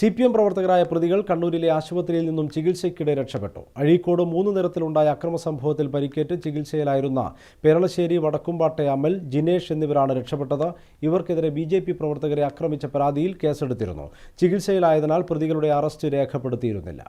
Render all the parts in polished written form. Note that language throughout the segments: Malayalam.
CPM പ്രവർത്തകരായ പ്രതികൾ കണ്ണൂരിലെ ആശുപത്രിയിൽ നിന്നും ചികിത്സയ്ക്കിടെ രക്ഷപ്പെട്ടു. അഴീക്കോട് 3 നിരത്തിലുണ്ടായ അക്രമ സംഭവത്തിൽ പരിക്കേറ്റ് ചികിത്സയിലായിരുന്ന പെരളശ്ശേരി വടക്കുംപാട്ടെ അമൽ, ജിനേഷ് എന്നിവരാണ് രക്ഷപ്പെട്ടത്. ഇവർക്കെതിരെ BJP പ്രവർത്തകരെ ആക്രമിച്ച പരാതിയിൽ കേസെടുത്തിരുന്നു. ചികിത്സയിലായതിനാൽ പ്രതികളുടെ അറസ്റ്റ് രേഖപ്പെടുത്തിയിരുന്നില്ല.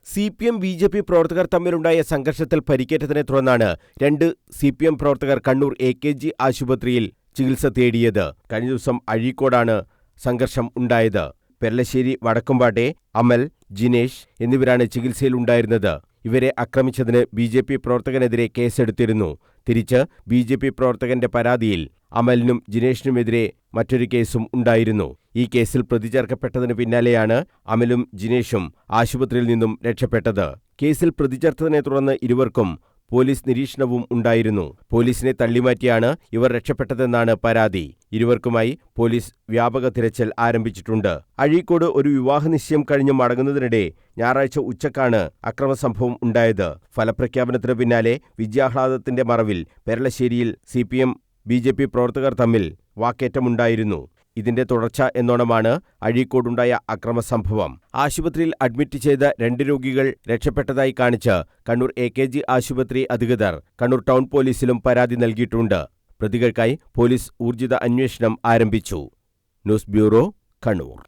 CPM BJP പ്രവർത്തകർ തമ്മിലുണ്ടായ സംഘർഷത്തിൽ പരിക്കേറ്റതിനെ തുടർന്നാണ് 2 CPM പ്രവർത്തകർ കണ്ണൂർ AKG ആശുപത്രിയിൽ ചികിത്സ തേടിയത്. കഴിഞ്ഞ ദിവസം അഴീക്കോടാണ് സംഘർഷം ഉണ്ടായത്. പെരളശ്ശേരി വടക്കുംപാട്ടെ അമൽ, ജിനേഷ് എന്നിവരാണ് ചികിത്സയിലുണ്ടായിരുന്നത്. ഇവരെ ആക്രമിച്ചതിന് BJP പ്രവർത്തകനെതിരെ കേസെടുത്തിരുന്നു. തിരിച്ച് BJP പ്രവർത്തകന്റെ പരാതിയിൽ അമലിനും ജിനേഷിനുമെതിരെ മറ്റൊരു കേസും ഉണ്ടായിരുന്നു. ഈ കേസിൽ പ്രതി ചേർക്കപ്പെട്ടതിന് പിന്നാലെയാണ് അമലും ജിനേഷും ആശുപത്രിയിൽ നിന്നും രക്ഷപ്പെട്ടത്. കേസിൽ പ്രതി ചേർത്തതിനെ തുടർന്ന് ഇരുവർക്കും പോലീസ് നിരീക്ഷണവും ഉണ്ടായിരുന്നു. പോലീസിനെ തള്ളിമാറ്റിയാണ് ഇവർ രക്ഷപ്പെട്ടതെന്നാണ് പരാതി. ഇരുവർക്കുമായി പോലീസ് വ്യാപക തിരച്ചിൽ ആരംഭിച്ചിട്ടുണ്ട്. അഴീക്കോട് ഒരു വിവാഹ നിശ്ചയം കഴിഞ്ഞ് മടങ്ങുന്നതിനിടെ ഞായറാഴ്ച ഉച്ചക്കാണ് അക്രമസംഭവം ഉണ്ടായത്. ഫലപ്രഖ്യാപനത്തിന് പിന്നാലെ വിജയാഹ്ലാദത്തിന്റെ മറവിൽ പെരളശ്ശേരിയിൽ CPM BJP പ്രവർത്തകർ തമ്മിൽ വാക്കേറ്റമുണ്ടായിരുന്നു. ഇതിന്റെ തുടർച്ച എന്നോണമാണ് അഴീക്കോടുണ്ടായ അക്രമസംഭവം. ആശുപത്രിയിൽ അഡ്മിറ്റ് ചെയ്ത 2 രോഗികൾ രക്ഷപ്പെട്ടതായി കാണിച്ച് കണ്ണൂർ AKG ആശുപത്രി അധികൃതർ കണ്ണൂർ ടൗൺ പോലീസിലും പരാതി നൽകിയിട്ടുണ്ട്. പ്രതികൾക്കായി പോലീസ് ഊർജിത അന്വേഷണം ആരംഭിച്ചു. News bureau, Kannur.